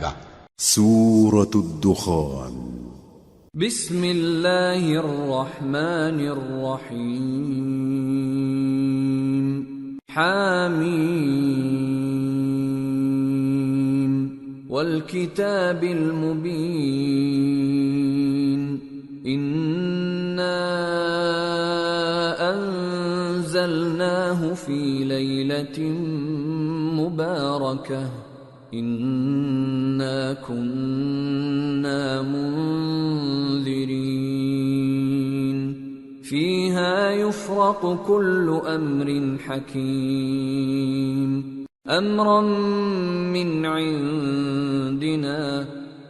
گا۔ سورۃ الدخان۔ بسم اللہ الرحمن الرحیم۔ حامیم والکتاب المبین۔ انا انزلناہ فی لیلۃ مبارکہ انا كنا منذرین فیہا یفرق کل امر حکیم امرا من عندنا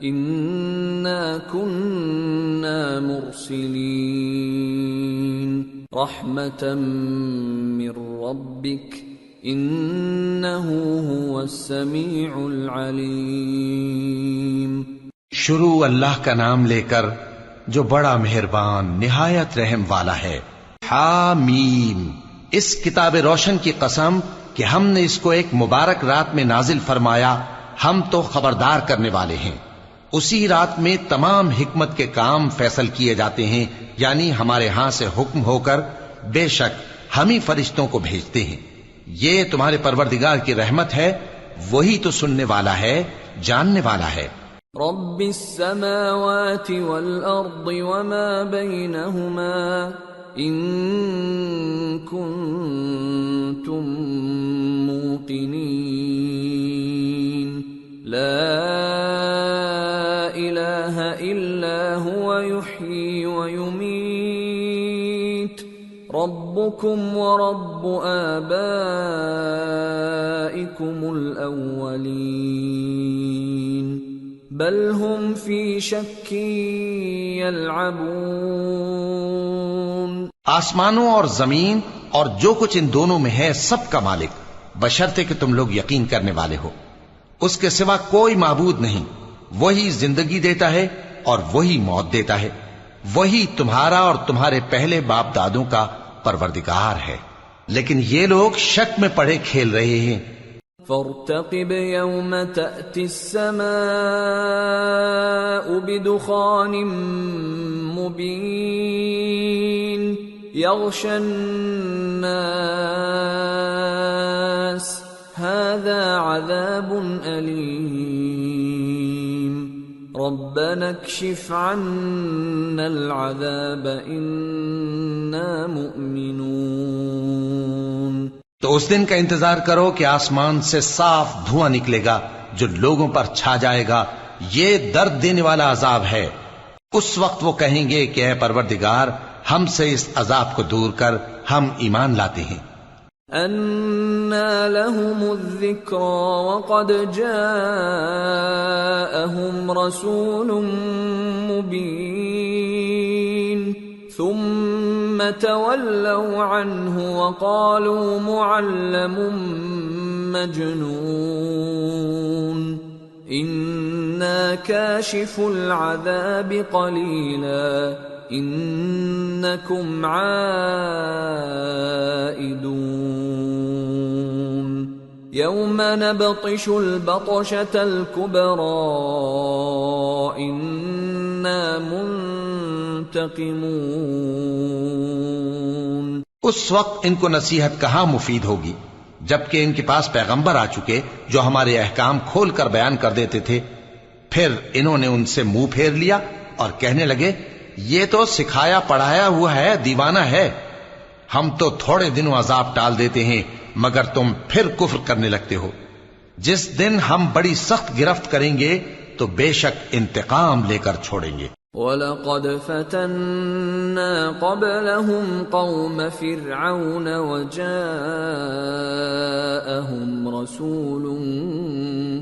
انا كنا مرسلین رحمتا من ربک انہ هو السمیع العلیم۔ شروع اللہ کا نام لے کر جو بڑا مہربان نہایت رحم والا ہے۔ حامیم، اس کتاب روشن کی قسم کہ ہم نے اس کو ایک مبارک رات میں نازل فرمایا، ہم تو خبردار کرنے والے ہیں۔ اسی رات میں تمام حکمت کے کام فیصل کیے جاتے ہیں، یعنی ہمارے ہاں سے حکم ہو کر بے شک ہم ہی فرشتوں کو بھیجتے ہیں۔ یہ تمہارے پروردگار کی رحمت ہے، وہی تو سننے والا ہے، جاننے والا ہے۔ رب السماوات والارض وما بينهما ان كنتم موقنين لا اله الا هو يحيي ويميت ربكم ورب آبائكم الأولين بل هم في شك يلعبون۔ آسمانوں اور زمین اور جو کچھ ان دونوں میں ہے سب کا مالک، بشرطے کہ تم لوگ یقین کرنے والے ہو۔ اس کے سوا کوئی معبود نہیں، وہی زندگی دیتا ہے اور وہی موت دیتا ہے، وہی تمہارا اور تمہارے پہلے باپ دادوں کا پروردگار ہے، لیکن یہ لوگ شک میں پڑے کھیل رہے ہیں۔ فارتقب یوم تأتی السماء بدخان مبین یغشی الناس هذا عذاب علیم ربنا اکشف عنا العذاب انا مؤمنون۔ تو اس دن کا انتظار کرو کہ آسمان سے صاف دھواں نکلے گا جو لوگوں پر چھا جائے گا، یہ درد دینے والا عذاب ہے۔ اس وقت وہ کہیں گے کہ اے پروردگار ہم سے اس عذاب کو دور کر، ہم ایمان لاتے ہیں۔ أَنَّى لَهُمُ الذِّكْرَى وَقَدْ جَاءَهُمْ رَسُولٌ مُبِينٌ ثُمَّ تَوَلَّوْا عَنْهُ وَقَالُوا مُعَلَّمٌ مَجْنُونٌ إِنَّا كَاشِفُو الْعَذَابِ قَلِيلًا إِنَّكُمْ عَائِدُونَ يَوْمَ نَبْطِشُ الْبَطْشَةَ الْكُبْرَى إِنَّا منتقمون۔ اس وقت ان کو نصیحت کہاں مفید ہوگی، جبکہ ان کے پاس پیغمبر آ چکے جو ہمارے احکام کھول کر بیان کر دیتے تھے۔ پھر انہوں نے ان سے منہ پھیر لیا اور کہنے لگے یہ تو سکھایا پڑھایا ہوا ہے، دیوانہ ہے، ہم تو تھوڑے دنوں عذاب ٹال دیتے ہیں مگر تم پھر کفر کرنے لگتے ہو۔ جس دن ہم بڑی سخت گرفت کریں گے تو بے شک انتقام لے کر چھوڑیں گے۔ وَلَقَدْ فَتَنَّا قَبْلَهُمْ قَوْمَ فِرْعَوْنَ وَجَاءَهُمْ رَسُولٌ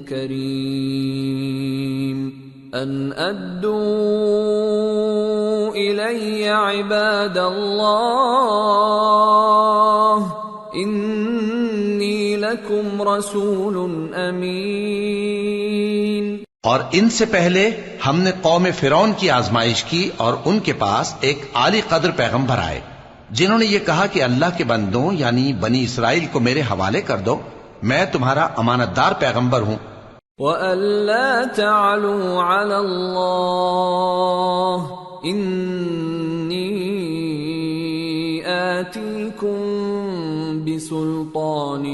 كَرِيمٌ أَنْ أَدُّوا إِلَيَّ عِبَادَ اللَّهِ إِنِّي لَكُمْ رَسُولٌ أَمِينٌ۔ اور ان سے پہلے ہم نے قوم فرعون کی آزمائش کی اور ان کے پاس ایک عالی قدر پیغمبر آئے جنہوں نے یہ کہا کہ اللہ کے بندوں یعنی بنی اسرائیل کو میرے حوالے کر دو، میں تمہارا امانت دار پیغمبر ہوں۔ وَأَلَّا تَعْلُوا عَلَى اللَّهِ إِنِّي آتِيكُمْ بِسُلْطَانٍ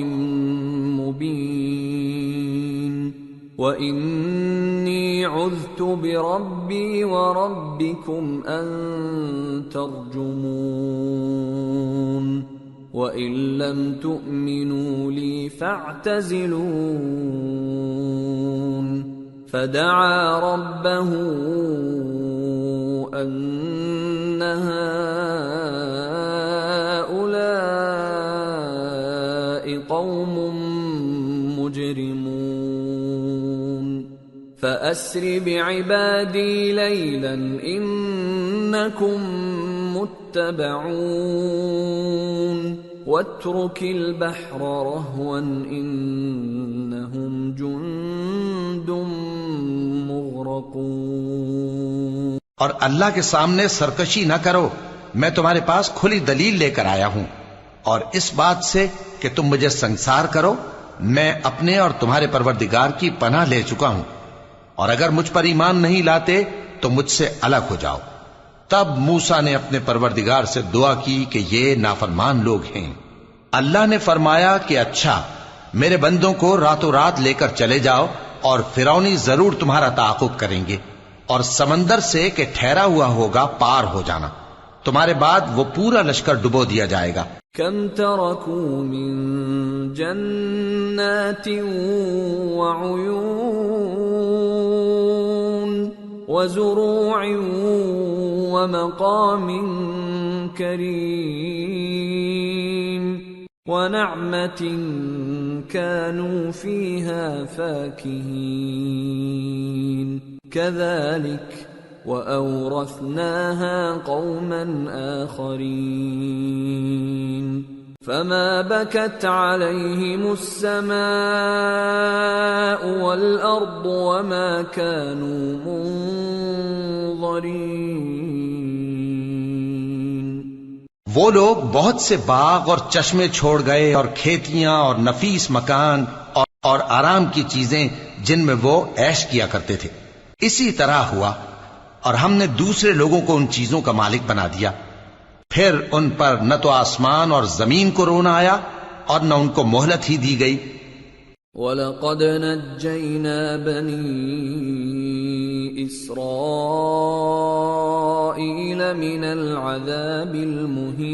مُبِينٍ وَإِنِّي عُذْتُ بِرَبِّي وَرَبِّكُمْ أَن تَرْجُمُونِ وَإِن لَّمْ تُؤْمِنُوا لِي فَاعْتَزِلُونِ فَدَعَا رَبَّهُ أَنَّ هَٰؤُلَاءِ قَوْمٌ مُجْرِمُونَ فَأَسْرِ بِعِبَادِي لَيْلًا إِنَّكُمْ مُتَّبَعُونَ وَاتْرُكِ الْبَحْرَ رَهْوًا إِنَّهُمْ جُندٌ مُغْرَقُونَ۔ اور اللہ کے سامنے سرکشی نہ کرو، میں تمہارے پاس کھلی دلیل لے کر آیا ہوں، اور اس بات سے کہ تم مجھے سنسار کرو میں اپنے اور تمہارے پروردگار کی پناہ لے چکا ہوں، اور اگر مجھ پر ایمان نہیں لاتے تو مجھ سے الگ ہو جاؤ۔ تب موسیٰ نے اپنے پروردگار سے دعا کی کہ یہ نافرمان لوگ ہیں۔ اللہ نے فرمایا کہ اچھا، میرے بندوں کو راتوں رات لے کر چلے جاؤ، اور فرعونی ضرور تمہارا تعاقب کریں گے، اور سمندر سے کہ ٹھہرا ہوا ہوگا پار ہو جانا، تمہارے بعد وہ پورا لشکر ڈبو دیا جائے گا۔ کم ترکوا من جنات وعیون وزروع ومقام کریم ونعمة كانوا فيها فاكهين كذلك وأورثناها قوما آخرين فما بكت عليهم السماء والأرض وما كانوا منظرين۔ وہ لوگ بہت سے باغ اور چشمے چھوڑ گئے، اور کھیتیاں اور نفیس مکان اور آرام کی چیزیں جن میں وہ عیش کیا کرتے تھے۔ اسی طرح ہوا، اور ہم نے دوسرے لوگوں کو ان چیزوں کا مالک بنا دیا، پھر ان پر نہ تو آسمان اور زمین کو رونا آیا اور نہ ان کو مہلت ہی دی گئی۔ وَلَقَدْ نَجَّيْنَا بَنِي إِسْرَائِيلَ مِنَ الْعَذَابِ الْمُهِينِ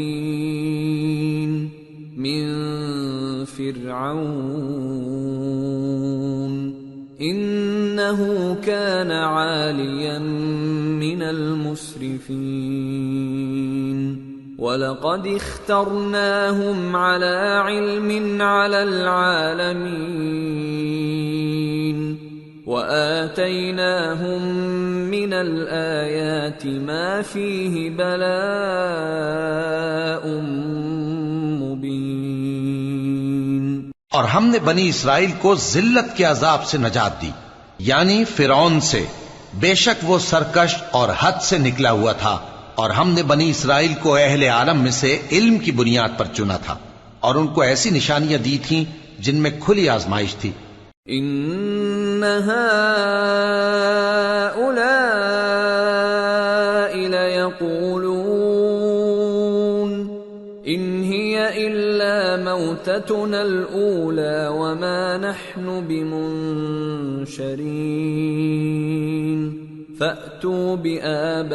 مِنْ فِرْعَوْنَ إِنَّهُ كَانَ عَالِيًا مِنَ الْمُسْرِفِينَ وَلَقَدِ اخْتَرْنَاهُمْ عَلَى عِلْمٍ عَلَى الْعَالَمِينَ وَآتَيْنَاهُمْ مِنَ الْآيَاتِ مَا فِيهِ بَلَاءٌ مُبِينٌ۔ اور ہم نے بنی اسرائیل کو ذلت کے عذاب سے نجات دی، یعنی فرعون سے، بے شک وہ سرکش اور حد سے نکلا ہوا تھا، اور ہم نے بنی اسرائیل کو اہل عالم میں سے علم کی بنیاد پر چنا تھا، اور ان کو ایسی نشانیاں دی تھیں جن میں کھلی آزمائش تھی۔ ان هؤلاء ليقولون ان هي الا موتتنا الاولى وما نحن بمنشرين فأتوا بآبائنا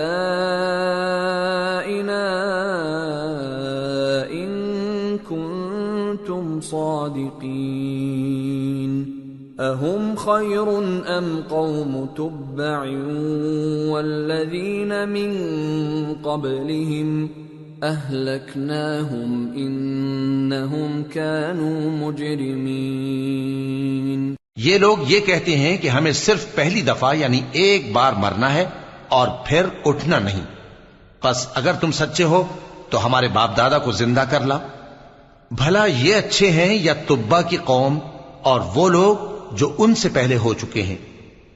إن كنتم صادقين أهم خير أم قوم تبع والذين من قبلهم أهلكناهم إنهم كانوا مجرمين۔ یہ لوگ یہ کہتے ہیں کہ ہمیں صرف پہلی دفعہ یعنی ایک بار مرنا ہے اور پھر اٹھنا نہیں، پس اگر تم سچے ہو تو ہمارے باپ دادا کو زندہ کر لا۔ بھلا یہ اچھے ہیں یا تبا کی قوم اور وہ لوگ جو ان سے پہلے ہو چکے ہیں؟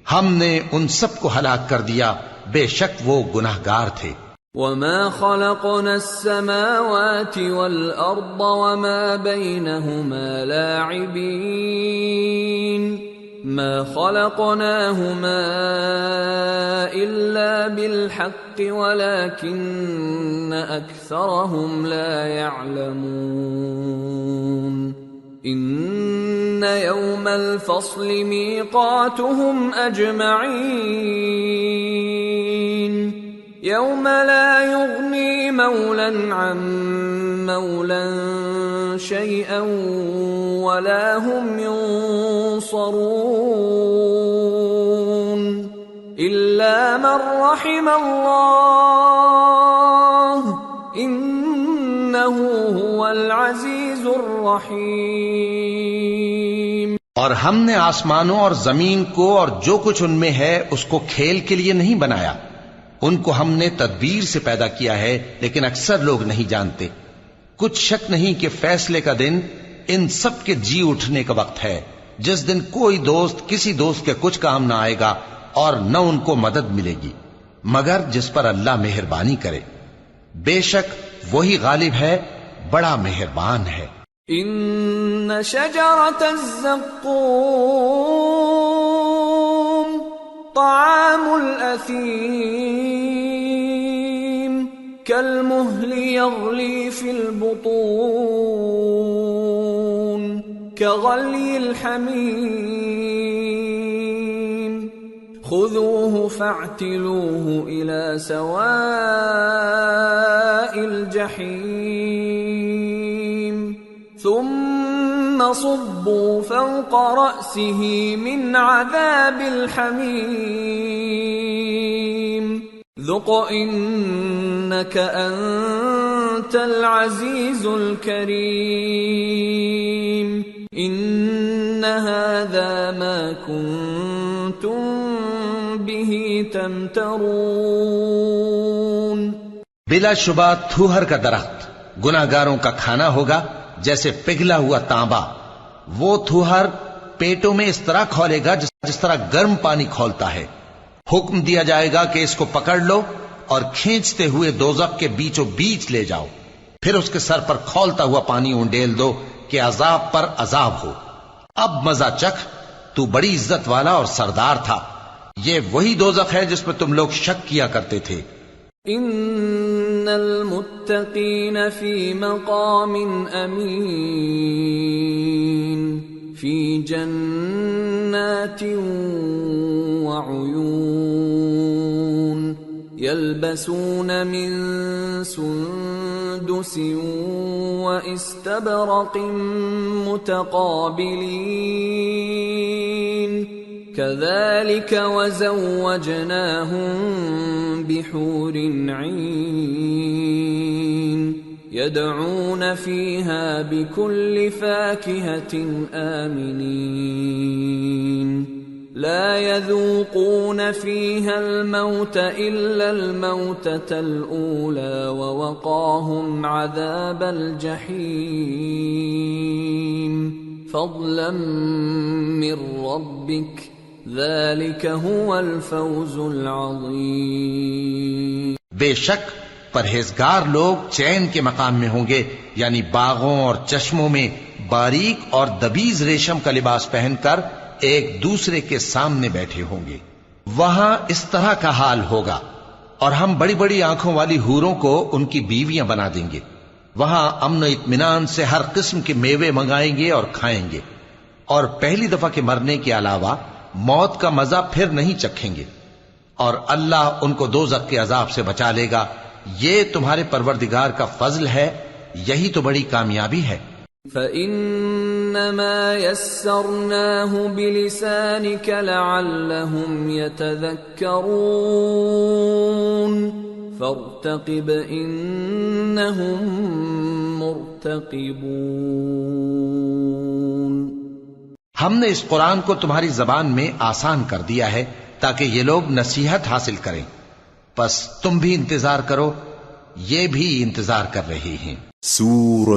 ہم نے ان سب کو ہلاک کر دیا، بے شک وہ گناہگار تھے۔ وَمَا خَلَقْنَا السَّمَاوَاتِ وَالْأَرْضَ وَمَا بَيْنَهُمَا لَاعِبِينَ ما خلقناهما إلا بالحق ولكن أكثرهم لا يعلمون إن يوم الفصل ميقاتهم أجمعين يوم لا يغني مولا عن مولا شيئا ولا هم ينصرون إلا من رحم الله إنه هو العزيز الرحيم. اور ہم نے آسمانوں اور زمین کو اور جو کچھ ان میں ہے اس کو کھیل کے لیے نہیں بنایا. ان کو ہم نے تدبیر سے پیدا کیا ہے لیکن اکثر لوگ نہیں جانتے. کچھ شک نہیں کہ فیصلے کا دن ان سب کے جی اٹھنے کا وقت ہے جس دن کوئی دوست کسی دوست کے کچھ کام نہ آئے گا اور نہ ان کو مدد ملے گی مگر جس پر اللہ مہربانی کرے. بے شک وہی غالب ہے بڑا مہربان ہے. ان شجرۃ الزقوم طعام الأثيم كالمهل يغلي في البطون كغلي الحميم خذوه فاعتلوه إلى سواء الجحيم ثم صبوا فوق رأسه من عذاب الحميم ذق إنك أنت العزيز الكريم إن هذا ما كنتم به تمترون. بلا شبہ تھوہر کا درخت گناہگاروں کا کھانا ہوگا جیسے پگھلا ہوا تانبا. وہ تھوہر پیٹوں میں اس طرح کھولے گا جس طرح گرم پانی کھولتا ہے. حکم دیا جائے گا کہ اس کو پکڑ لو اور کھینچتے ہوئے دوزخ کے بیچوں بیچ لے جاؤ. پھر اس کے سر پر کھولتا ہوا پانی اونڈیل دو کہ عذاب پر عذاب ہو. اب مزہ چکھ، تو بڑی عزت والا اور سردار تھا. یہ وہی دوزخ ہے جس میں تم لوگ شک کیا کرتے تھے. ان المتقین فی مقام امین فی جنات وعیون یلبسون من سندس واستبرق متقابلین كذلك وزوجناهم بحور عين يدعون فيها بكل فاكهة آمنين لا يذوقون فيها الموت إلا الموتة الأولى ووقاهم عذاب الجحيم فضلا من ربك ذلك هو الفوز العظیم. بے شک پرہیزگار لوگ چین کے مقام میں ہوں گے، یعنی باغوں اور چشموں میں باریک اور دبیز ریشم کا لباس پہن کر ایک دوسرے کے سامنے بیٹھے ہوں گے. وہاں اس طرح کا حال ہوگا اور ہم بڑی بڑی آنکھوں والی حوروں کو ان کی بیویاں بنا دیں گے. وہاں امن و اطمینان سے ہر قسم کے میوے منگائیں گے اور کھائیں گے، اور پہلی دفعہ کے مرنے کے علاوہ موت کا مزہ پھر نہیں چکھیں گے، اور اللہ ان کو دوزخ کے عذاب سے بچا لے گا. یہ تمہارے پروردگار کا فضل ہے، یہی تو بڑی کامیابی ہے. فَإِنَّمَا يَسَّرْنَاهُ بِلِسَانِكَ لَعَلَّهُمْ يَتَذَكَّرُونَ فَارْتَقِبْ إِنَّهُمْ مُرْتَقِبُونَ. ہم نے اس قرآن کو تمہاری زبان میں آسان کر دیا ہے تاکہ یہ لوگ نصیحت حاصل کریں. بس تم بھی انتظار کرو، یہ بھی انتظار کر رہے ہیں. سورة